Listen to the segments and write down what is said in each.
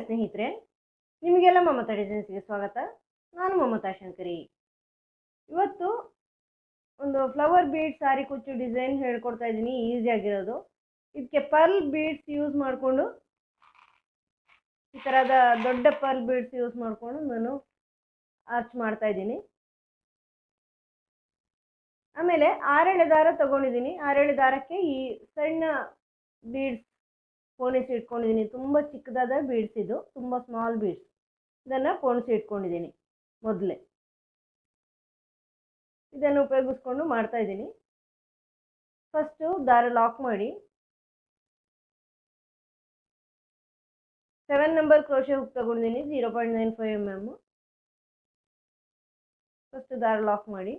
ಸ್ನೇಹಿತರೆ, ನಿಮಗೆಲ್ಲ ಮಮತಾ ಡಿಸೈನ್ಸ್ಗೆ ಸ್ವಾಗತ. ನಾನು ಮಮತಾ ಶಂಕರಿ. ಇವತ್ತು ಒಂದು ಫ್ಲವರ್ ಬೀಡ್ಸ್ ಸಾರಿ ಕುಚ್ಚು ಡಿಸೈನ್ ಹೇಳ್ಕೊಡ್ತಾ ಇದ್ದೀನಿ. ಈಸಿಯಾಗಿರೋದು. ಇದಕ್ಕೆ ಪರ್ಲ್ ಬೀಡ್ಸ್ ಯೂಸ್ ಮಾಡಿಕೊಂಡು, ಈ ಥರದ ದೊಡ್ಡ ಪರ್ಲ್ ಬೀಡ್ಸ್ ಯೂಸ್ ಮಾಡಿಕೊಂಡು ನಾನು ಆರ್ಚ್ ಮಾಡ್ತಾ ಇದ್ದೀನಿ. ಆಮೇಲೆ 6 ದಾರ ತಗೊಂಡಿದ್ದೀನಿ. 6 ದಾರಕ್ಕೆ ಈ ಸಣ್ಣ ಬೀಡ್ಸ್ ಪೋಣಿಸಿ ಇಟ್ಕೊಂಡಿದ್ದೀನಿ. ತುಂಬ ಚಿಕ್ಕದಾದ ಬೀಡ್ಸ್ ಇದು, ತುಂಬ ಸ್ಮಾಲ್ ಬೀಡ್ಸ್. ಇದನ್ನು ಪೋಣಿಸಿ ಇಟ್ಕೊಂಡಿದ್ದೀನಿ. ಮೊದಲೇ ಇದನ್ನು ಉಪಯೋಗಿಸ್ಕೊಂಡು ಮಾಡ್ತಾ ಇದ್ದೀನಿ. ಫಸ್ಟು ದಾರ ಲಾಕ್ ಮಾಡಿ 7 ನಂಬರ್ ಕ್ರೋಶೆ ಹುಕ್ ತಗೊಂಡಿದ್ದೀನಿ, 0.95 mm. ಫಸ್ಟ್ ದಾರ ಲಾಕ್ ಮಾಡಿ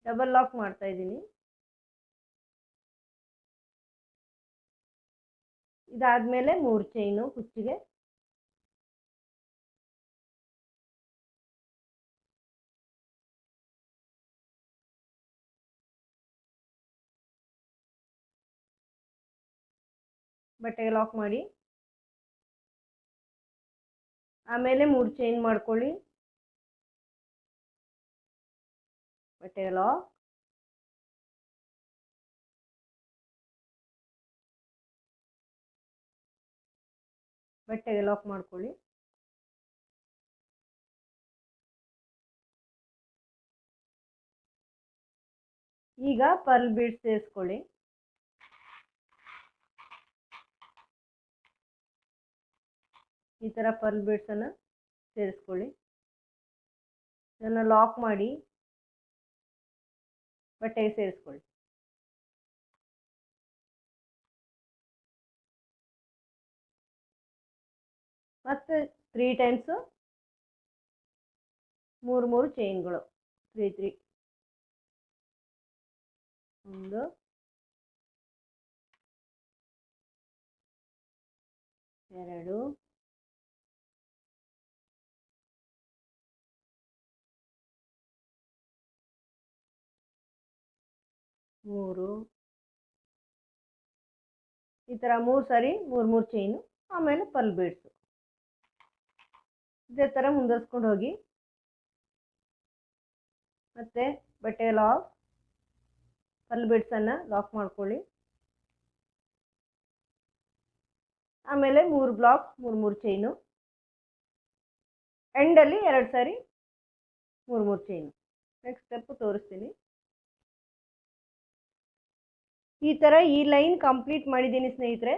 ಡಬಲ್ ಲಾಕ್ ಮಾಡ್ತಾ ಇದ್ದೀನಿ. ಇದಾದ್ಮೇಲೆ 3 ಚೈನು ಕುಚ್ಚಿಗೆ. ಬಟ್ಟೆಗೆ ಲಾಕ್ ಮಾಡಿ, ಆಮೇಲೆ 3 ಚೈನ್ ಮಾಡ್ಕೊಳ್ಳಿ. ಬಟ್ಟೆಗೆ ಲಾಕ್, ಬಟ್ಟೆಗೆ ಲಾಕ್ ಮಾಡ್ಕೊಳ್ಳಿ. ಈಗ ಪರ್ಲ್ ಬೀಡ್ಸ್ ಸೇರಿಸ್ಕೊಳ್ಳಿ. ಈ ಥರ ಪರ್ಲ್ ಬೀಡ್ಸನ್ನು ಸೇರಿಸ್ಕೊಳ್ಳಿ. ಇದನ್ನು ಲಾಕ್ ಮಾಡಿ ಬಟ್ಟೆಗೆ ಸೇರಿಸ್ಕೊಳ್ಳಿ. ಮತ್ತೆ 3 ಟೈಮ್ಸು 3 ಚೈನ್ಗಳು. 3 1 2 3. ಈ ಥರ 3 ಸಾರಿ 3 ಚೈನು, ಆಮೇಲೆ ಪರ್ಲ್ ಬೀಡ್ಸು. ಇದೇ ಥರ ಮುಂದುವರ್ಸ್ಕೊಂಡು ಹೋಗಿ. ಮತ್ತೆ ಬಟ್ಟೆ ಲಾಕ್, ಪರ್ಲ್ ಬೀಡ್ಸನ್ನು ಲಾಕ್ ಮಾಡ್ಕೊಳ್ಳಿ. ಆಮೇಲೆ 3 ಬ್ಲಾಕ್ 3 ಚೈನು, ಎಂಡಲ್ಲಿ 2 ಸಾರಿ 3 ಚೈನು. ನೆಕ್ಸ್ಟ್ ಸ್ಟೆಪ್ ತೋರಿಸ್ತೀನಿ. ಈ ಥರ ಈ ಲೈನ್ ಕಂಪ್ಲೀಟ್ ಮಾಡಿದ್ದೀನಿ ಸ್ನೇಹಿತರೆ.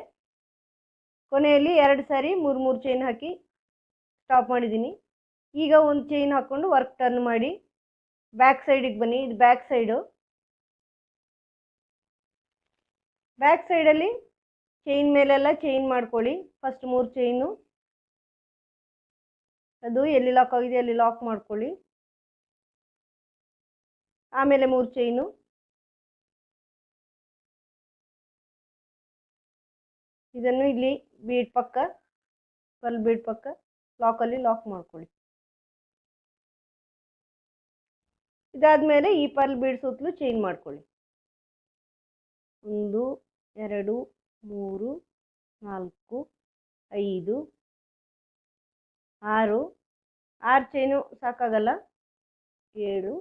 ಕೊನೆಯಲ್ಲಿ 2 ಸಾರಿ 3 ಚೈನ್ ಹಾಕಿ ಸ್ಟಾಪ್ ಮಾಡಿದ್ದೀನಿ. ಈಗ ಒಂದು ಚೈನ್ ಹಾಕ್ಕೊಂಡು ವರ್ಕ್ ಟರ್ನ್ ಮಾಡಿ ಬ್ಯಾಕ್ ಸೈಡಿಗೆ ಬನ್ನಿ. ಇದು ಬ್ಯಾಕ್ ಸೈಡು. ಬ್ಯಾಕ್ ಸೈಡಲ್ಲಿ ಚೈನ್ ಮೇಲೆಲ್ಲ ಚೈನ್ ಮಾಡ್ಕೊಳ್ಳಿ. ಫಸ್ಟ್ 3 ಚೈನು, ಅದು ಎಲ್ಲಿ ಲಾಕ್ ಆಗಿದೆ ಅಲ್ಲಿ ಲಾಕ್ ಮಾಡ್ಕೊಳ್ಳಿ. ಆಮೇಲೆ 3 ಚೈನು, ಇದನ್ನು ಇಲ್ಲಿ ಬೀಡ್ ಪಕ್ಕ, ಪರ್ಲ್ ಬೀಡ್ ಪಕ್ಕ ಲಾಕಲ್ಲಿ ಲಾಕ್ ಮಾಡ್ಕೊಳ್ಳಿ. ಇದಾದಮೇಲೆ ಈ ಪರ್ಲ್ ಬೀಡ್ ಸುತ್ತಲೂ ಚೈನ್ ಮಾಡ್ಕೊಳ್ಳಿ. 1 2 3 4 5 6 ಚೈನು ಸಾಕಾಗಲ್ಲ. 7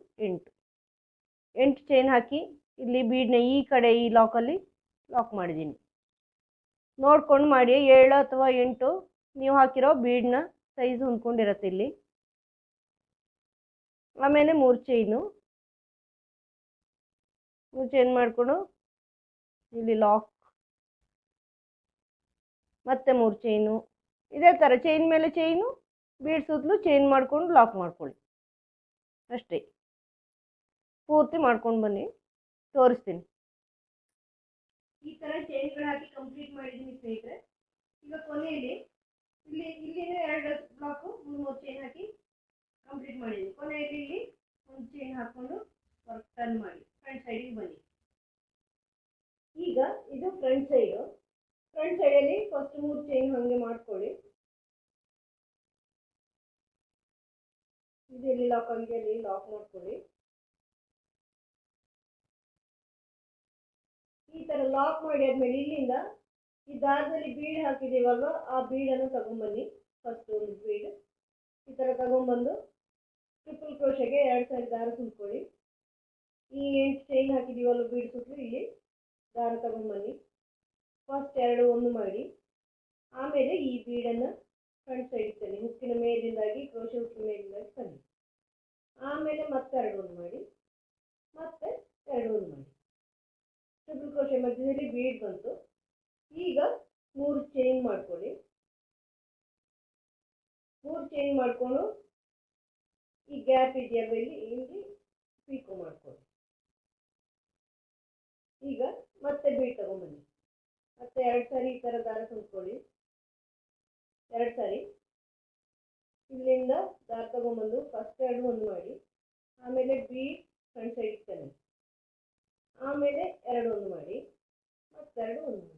8 ಚೈನ್ ಹಾಕಿ ಇಲ್ಲಿ ಬೀಡ್ನ ಈ ಕಡೆ ಈ ಲಾಕಲ್ಲಿ ಲಾಕ್ ಮಾಡಿದ್ದೀನಿ. ನೋಡ್ಕೊಂಡು ಮಾಡಿ. 7 ಅಥವಾ 8 ನೀವು ಹಾಕಿರೋ ಬೀಡ್ನ ಸೈಜ್ ಹೊಂದ್ಕೊಂಡಿರತ್ತೆ ಇಲ್ಲಿ. ಆಮೇಲೆ 3 ಚೈನು, 3 ಚೈನ್ ಮಾಡಿಕೊಂಡು ಇಲ್ಲಿ ಲಾಕ್, ಮತ್ತೆ 3 ಚೈನು. ಇದೇ ಥರ ಚೈನ್ ಮೇಲೆ ಚೈನು, ಬೀಡ್ ಸುತ್ತಲೂ ಚೈನ್ ಮಾಡಿಕೊಂಡು ಲಾಕ್ ಮಾಡ್ಕೊಳ್ಳಿ. ಅಷ್ಟೇ. ಪೂರ್ತಿ ಮಾಡ್ಕೊಂಡು ಬನ್ನಿ, ತೋರಿಸ್ತೀನಿ. ಈ ಥರ ಚೈನ್ಗಳು ಹಾಕಿ ಕಂಪ್ಲೀಟ್ ಮಾಡಿದ್ದೀನಿ ಸ್ನೇಹಿತರೆ. ಈಗ ಕೊನೆಯಲ್ಲಿ ಇಲ್ಲಿನ 2 ಬ್ಲಾಕು 3 ಚೈನ್ ಹಾಕಿ ಕಂಪ್ಲೀಟ್ ಮಾಡಿದ್ದೀನಿ. ಕೊನೆಯಲ್ಲಿ ಇಲ್ಲಿ ಒಂದು ಚೈನ್ ಹಾಕ್ಕೊಂಡು ವರ್ಕ್ ಟರ್ನ್ ಮಾಡಿ ಫ್ರಂಟ್ ಸೈಡಿಗೆ ಬನ್ನಿ. ಈಗ ಇದು ಫ್ರಂಟ್ ಸೈಡು. ಫ್ರಂಟ್ ಸೈಡಲ್ಲಿ ಫಸ್ಟ್ 3 ಚೈನ್ ಹಾಗೆ ಮಾಡ್ಕೊಳ್ಳಿ. ಇದು ಎಲ್ಲಿ ಲಾಕ್ ಆಗಿದೆ ಅಲ್ಲಿ ಲಾಕ್ ಮಾಡ್ಕೊಳ್ಳಿ. ಈ ಥರ ಲಾಕ್ ಮಾಡಿ ಆದಮೇಲೆ ಇಲ್ಲಿಂದ ಈ ದಾರದಲ್ಲಿ ಬೀಡ್ ಹಾಕಿದ್ದೀವಲ್ವ, ಆ ಬೀಡನ್ನು ತಗೊಂಬನ್ನಿ. ಫಸ್ಟ್ ಒಂದು ಬೀಡ್ ಈ ಥರ ತಗೊಂಬಂದು ಟ್ರಿಪಲ್ ಕ್ರೋಶೆಗೆ 2 ಸಾರಿ ದಾರ ತುಂಬ್ಕೊಳ್ಳಿ. ಈ 8 ಚೈನ್ ಹಾಕಿದ್ದೀವಲ್ವ ಬೀಡ್ ಸುತ್ತಲೂ ಇಲ್ಲಿ ದಾರ ತಗೊಂಬನ್ನಿ. ಫಸ್ಟ್ 2 ಒಂದು ಮಾಡಿ, ಆಮೇಲೆ ಈ ಬೀಡನ್ನು ಫ್ರಂಟ್ ಸೈಡ್ ತನ್ನಿ, ಹುಕ್ಕಿನ ಮೇಲಿಂದಾಗಿ ಕ್ರೋಶೆ ಹುಕ್ಕಿನ ಮೇಲಿಂದಾಗಿ ತನ್ನಿ. ಆಮೇಲೆ ಮತ್ತೆ 2 ಒಂದು ಮಾಡಿ, ಮತ್ತೆ 2 ಒಂದು ಮಾಡಿ. ಟ್ರಿಪಲ್ ಕ್ರೋಶೆ ಮಧ್ಯದಲ್ಲಿ ಬೀಡ್ ಬಂತು. ಈಗ 3 ಚೈನ್ ಮಾಡ್ಕೊಳ್ಳಿ. 3 ಚೈನ್ ಮಾಡಿಕೊಂಡು ಈ ಗ್ಯಾಪ್ ಇದೆಯಲ್ವ ಇಲ್ಲಿ ಪೀಕೋ ಮಾಡ್ಕೊಳ್ಳಿ. ಈಗ ಮತ್ತೆ ಬೀಡ್ ತಗೊಂಬನ್ನಿ. ಮತ್ತೆ 2 ಸಾರಿ ಈ ಥರ ದಾರ ತುಂಬ್ಕೊಳ್ಳಿ. 2 ಸಾರಿ ಇಲ್ಲಿಂದ ದಾರ ತಗೊಂಬಂದು ಫಸ್ಟ್ 2 ಒಂದು ಮಾಡಿ, ಆಮೇಲೆ ಬೀಡ್ ಫ್ರಂಟ್ ಸೈಡ್ ತನ್ನಿ, ಆಮೇಲೆ 2 ಒಂದು ಮಾಡಿ, ಮತ್ತೆ 2 ಒಂದು ಮಾಡಿ,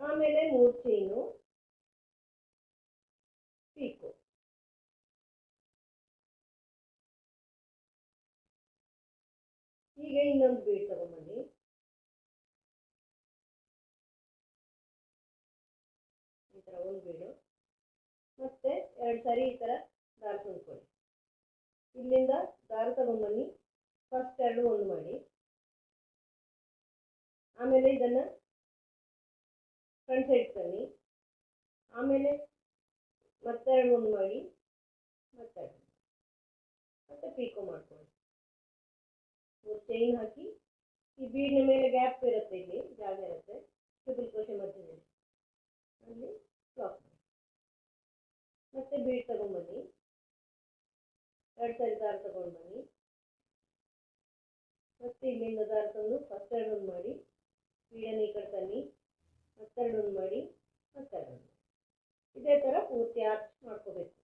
ಆಮೇಲೆ 3 ಚೈನು ಪೀಕೋ. ಈಗ ಇನ್ನೊಂದು ಬೀಡ್ ತಗೊಂಬನ್ನಿ. ಈ ಥರ ಒಂದು ಬೀಡು, ಮತ್ತೆ 2 ಸಾರಿ ಈ ಥರ ದಾರ ತುಂಬ್ಕೊಳ್ಳಿ. ಇಲ್ಲಿಂದ ದಾರ ತಗೊಂಬನ್ನಿ, ಫಸ್ಟ್ 2 ಒಂದು ಮಾಡಿ, ಆಮೇಲೆ ಇದನ್ನು ಫ್ರಂಟ್ ಸೈಡ್ ತನ್ನಿ, ಆಮೇಲೆ ಮತ್ತೆ 2 ಒಂದು ಮಾಡಿ, ಮತ್ತೆ ಪೀಕೋ ಮಾಡ್ಕೊಳ್ಳಿ. 3 ಚೈನ್ ಹಾಕಿ ಈ ಬೀಡ್ನ ಮೇಲೆ ಗ್ಯಾಪ್ ಇರುತ್ತೆ, ಇಲ್ಲಿ ಜಾಗ ಇರುತ್ತೆ ಟ್ರಿಪಲ್ ಕ್ರೋಶೆ ಮಧ್ಯದಲ್ಲಿ, ಅಲ್ಲಿ ಲಾಕ್ ಮಾಡಿ. ಮತ್ತೆ ಬೀಡ್ ತಗೊಂಬನ್ನಿ, 2 ಸಾರಿ ದಾರ ತಗೊಂಡು ಬನ್ನಿ, ಮತ್ತೆ ಇಲ್ಲಿಂದ ದಾರ ತಂದು ಫಸ್ಟ್ 2 ಒಂದು ಮಾಡಿ, ಬೀಡನ್ನು ಈ ಕಡೆ ತನ್ನಿ, ಮತ್ತೆ 2 ಒಂದು ಮಾಡಿ, ಮತ್ತೆ 2 ಒಂದು. ಇದೇ ಥರ ಪೂರ್ತಿ ಆರ್ಚ್ ಮಾಡ್ಕೋಬೇಕು.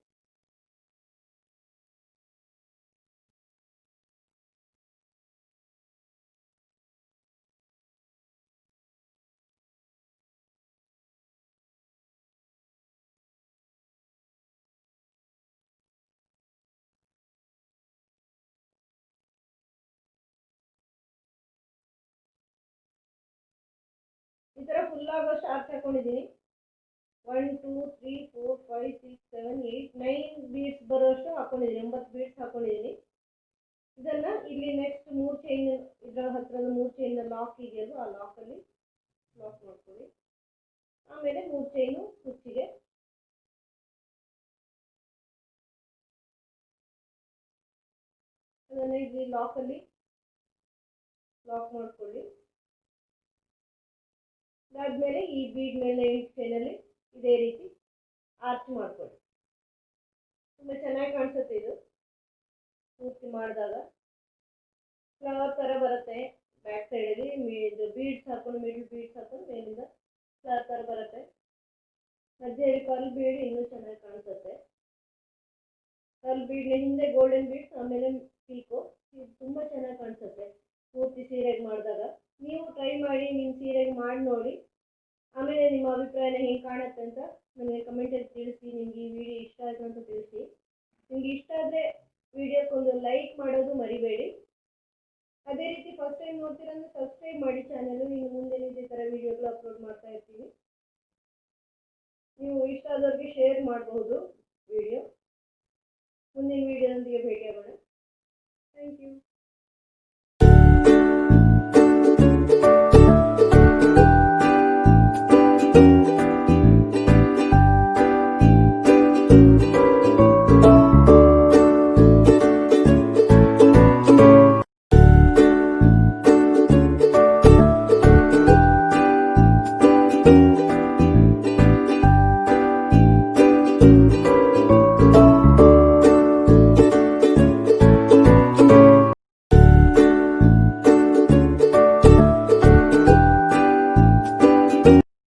ಈ ಥರ ಫುಲ್ ಆಗೋಷ್ಟು ಆರ್ಚ್ ಹಾಕೊಂಡಿದ್ದೀನಿ. 1 2 3 4 5 6 7 8 9 ಬೀಡ್ಸ್ ಬರೋಷ್ಟು ಹಾಕೊಂಡಿದ್ದೀನಿ, 9 ಬೀಡ್ಸ್ ಹಾಕೊಂಡಿದ್ದೀನಿ. ಇದನ್ನು ಇಲ್ಲಿ ನೆಕ್ಸ್ಟ್ 3 ಚೈನ್ ಇದರ ಹತ್ತಿರದ 3 ಚೈನ್ ಲಾಕ್ ಇದೆಯಲ್ಲ, ಆ ಲಾಕಲ್ಲಿ ಲಾಕ್ ಮಾಡ್ಕೊಳ್ಳಿ. ಆಮೇಲೆ 3 ಚೈನು ಕುಚ್ಚಿಗೆ, ಅದನ್ನು ಇಲ್ಲಿ ಲಾಕಲ್ಲಿ ಲಾಕ್ ಮಾಡ್ಕೊಳ್ಳಿ. ಅದಾದಮೇಲೆ ಈ ಬೀಡ್ ಮೇಲೆ 8 ಚೈನಲ್ಲಿ ಇದೇ ರೀತಿ ಆರ್ಚ್ ಮಾಡ್ಕೊಳ್ಳಿ. ತುಂಬ ಚೆನ್ನಾಗಿ ಕಾಣಿಸುತ್ತೆ ಇದು ಪೂರ್ತಿ ಮಾಡಿದಾಗ. ಫ್ಲವರ್ ಥರ ಬರುತ್ತೆ ಬ್ಯಾಕ್ ಸೈಡಲ್ಲಿ, ಇದು ಬೀಡ್ಸ್ ಹಾಕೊಂಡು ಮಿಡಲ್ ಬೀಡ್ಸ್ ಹಾಕೊಂಡು ಮೇಲಿಂದ ಫ್ಲವರ್ ಥರ ಬರುತ್ತೆ. ಮಧ್ಯದಲ್ಲಿ ಕರ್ಲ್ ಬೀಡ್ ಇನ್ನೂ ಚೆನ್ನಾಗಿ ಕಾಣಿಸುತ್ತೆ. ಕರ್ಲ್ ಬೀಡ್ನ ಹಿಂದೆ ಗೋಲ್ಡನ್ ಬೀಡ್ಸ್, ಆಮೇಲೆ ಪೀಕೋ, ಇದು ತುಂಬ ಚೆನ್ನಾಗಿ ಕಾಣಿಸುತ್ತೆ ಪೂರ್ತಿ ಸೀರೆಗೆ ಮಾಡಿದಾಗ. ನೀವು ಟ್ರೈ ಮಾಡಿ, ನಿಮ್ಮ ಸೀರೆಗೆ ಮಾಡಿ ನೋಡಿ, ಆಮೇಲೆ ನಿಮ್ಮ ಅಭಿಪ್ರಾಯನ ಹೆಂಗೆ ಕಾಣುತ್ತೆ ಅಂತ ನನಗೆ ಕಮೆಂಟಲ್ಲಿ ತಿಳಿಸಿ. ನಿಮಗೆ ಈ ವಿಡಿಯೋ ಇಷ್ಟ ಆಯಿತು ಅಂತ ತಿಳಿಸಿ. ನಿಮಗೆ ಇಷ್ಟ ಆದರೆ ವಿಡಿಯೋಕ್ಕೊಂದು ಲೈಕ್ ಮಾಡೋದು ಮರಿಬೇಡಿ. ಅದೇ ರೀತಿ ಫಸ್ಟ್ ಟೈಮ್ ನೋಡ್ತೀರಂದ್ರೆ ಸಬ್ಸ್ಕ್ರೈಬ್ ಮಾಡಿ ಚಾನಲ್. ಇನ್ನು ಮುಂದೆ ಇದೇ ಥರ ವಿಡಿಯೋಗಳು ಅಪ್ಲೋಡ್ ಮಾಡ್ತಾ ಇರ್ತೀವಿ. ನೀವು ಇಷ್ಟ ಆದವ್ರಿಗೆ ಶೇರ್ ಮಾಡಬಹುದು ವಿಡಿಯೋ. ಮುಂದಿನ ವಿಡಿಯೋದೊಂದಿಗೆ ಭೇಟಿಯಾಗೋಣ.